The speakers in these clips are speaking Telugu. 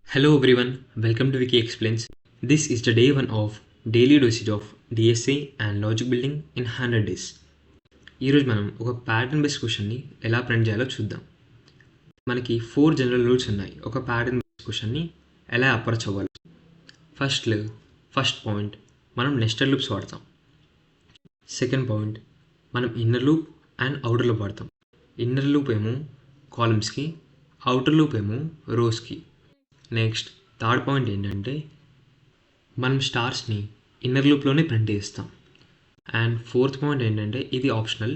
Hello everyone, welcome to Wiki Explains. This is the day 1 of daily dosage of DSA and logic building in 100 days. ఈరోజు మనం ఒక ప్యాటర్న్ బేస్డ్ క్వశ్చన్ని ఎలా ప్రింట్ చేయాలో చూద్దాం. మనకి 4 జనరల్ రూల్స్ ఉన్నాయి ఒక ప్యాటర్న్ బేస్డ్ క్వశ్చన్ని ఎలా అప్రోచ్ అవ్వాలి. ఫస్ట్ పాయింట్ మనం నెస్టెడ్ లూప్స్ వాడతాం. సెకండ్ పాయింట్ మనం inner loop and outer loop వాడతాం. ఇన్నర్ లూప్ ఏమో కాలమ్స్కి, అవుటర్ లూప్ ఏమో రోస్కి. నెక్స్ట్ థర్డ్ పాయింట్ ఏంటంటే మనం స్టార్స్ని ఇన్నర్ లూప్లోనే ప్రింట్ చేస్తాం. అండ్ ఫోర్త్ పాయింట్ ఏంటంటే ఇది ఆప్షనల్,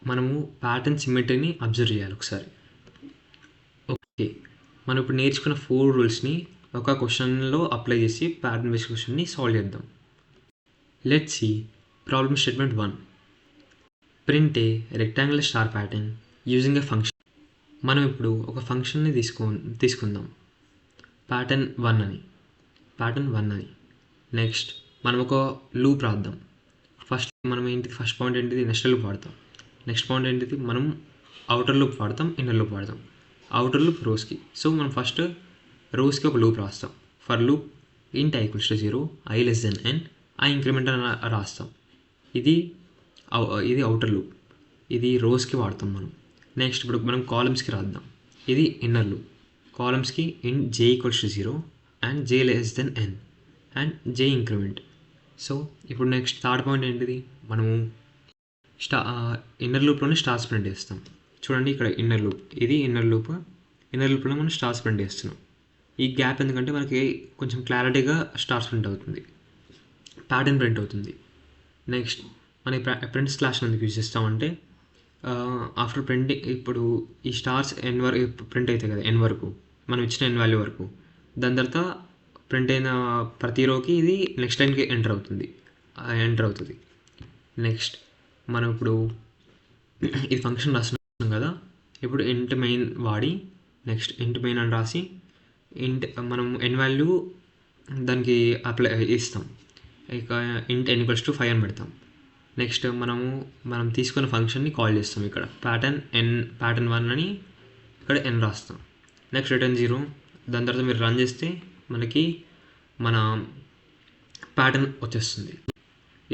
మనము ప్యాటర్న్ సిమెట్రీని అబ్జర్వ్ చేయాలి ఒకసారి. ఓకే, మనం ఇప్పుడు నేర్చుకున్న 4 రూల్స్ని ఒక క్వశ్చన్లో అప్లై చేసి ప్యాటర్న్ బేస్డ్ క్వశ్చన్ని సాల్వ్ చేద్దాం. Let's see problem statement 1. Print a rectangular star pattern using a function. మనం ఇప్పుడు ఒక ఫంక్షన్ని తీసుకుందాం ప్యాటర్న్ 1 అని. నెక్స్ట్ మనం ఒక లూప్ రాద్దాం. ఫస్ట్ పాయింట్ ఏంటిది, నెస్టెడ్ లూప్ వాడతాం. నెక్స్ట్ పాయింట్ ఏంటిది, మనం అవుటర్ లూప్ వాడతాం, ఇన్నర్ లూప్ వాడతాం. అవుటర్ లూప్ రోస్కి. సో మనం ఫస్ట్ రోస్కి ఒక లూప్ రాస్తాం. For loop int i = 0, i n, i increment అని రాస్తాం. ఇది అవుటర్ లూప్, ఇది రోస్కి వాడతాం మనం. నెక్స్ట్ ఇప్పుడు మనం కాలమ్స్కి రాద్దాం. ఇది ఇన్నర్ లూప్. కాలమ్స్కి int j = 0 and j n and j increment. So ఇప్పుడు నెక్స్ట్ థర్డ్ పాయింట్ ఏంటిది, మనము ఇన్నర్ లూప్లోనే స్టార్స్ ప్రింట్ చేస్తాం. చూడండి ఇక్కడ ఇన్నర్ లూప్, ఇది ఇన్నర్ లూప్లో మనం స్టార్స్ ప్రింట్ చేస్తున్నాం. ఈ గ్యాప్ ఎందుకంటే మనకి కొంచెం క్లారిటీగా స్టార్స్ ప్రింట్ అవుతుంది, ప్యాటర్న్ ప్రింట్ అవుతుంది. నెక్స్ట్ మన ప్రింట్ స్లాష్ ఎందుకు యూజ్ చేస్తామంటే ఆఫ్టర్ ప్రింటింగ్ ఇప్పుడు ఈ స్టార్స్ n వరకు ప్రింట్ అవుతాయి కదా, n వరకు మనం ఇచ్చిన n వాల్యూ వరకు. దాని తర్వాత ప్రింట్ అయిన ప్రతి రోకి ఇది నెక్స్ట్ లైన్కి ఎంటర్ అవుతుంది. నెక్స్ట్ మనం ఇప్పుడు ఇది ఫంక్షన్ రాస్తున్నాం కదా, ఇప్పుడు ఇంట్ మెయిన్ వాడి నెక్స్ట్ ఇంట్ మెయిన్ అని రాసి మనం n వాల్యూ దానికి అప్లై ఇస్తాం. ఇక ఇంట్ n = 5 అని పెడతాం. నెక్స్ట్ మనం తీసుకున్న ఫంక్షన్ని కాల్ చేస్తాం. ఇక్కడ ప్యాటర్న్ 1 అని ఇక్కడ n రాస్తాం. Next return 0. దాని తర్వాత మీరు రన్ చేస్తే మనకి మన ప్యాటర్న్ వచ్చేస్తుంది.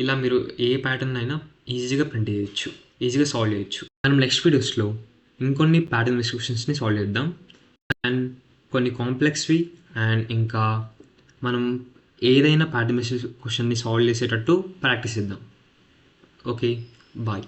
ఇలా మీరు ఏ ప్యాటర్న్ అయినా ఈజీగా ప్రింట్ చేయొచ్చు, ఈజీగా సాల్వ్ చేయొచ్చు. మనం నెక్స్ట్ వీడియోస్లో ఇంకొన్ని ప్యాటర్న్ బేస్డ్ క్వశ్చన్స్ని సాల్వ్ చేద్దాం. అండ్ కొన్ని కాంప్లెక్స్వి అండ్ ఇంకా మనం ఏదైనా ప్యాటర్న్ బేస్డ్ క్వశ్చన్ని సాల్వ్ చేసేటట్టు ప్రాక్టీస్ చేద్దాం. Okay, bye.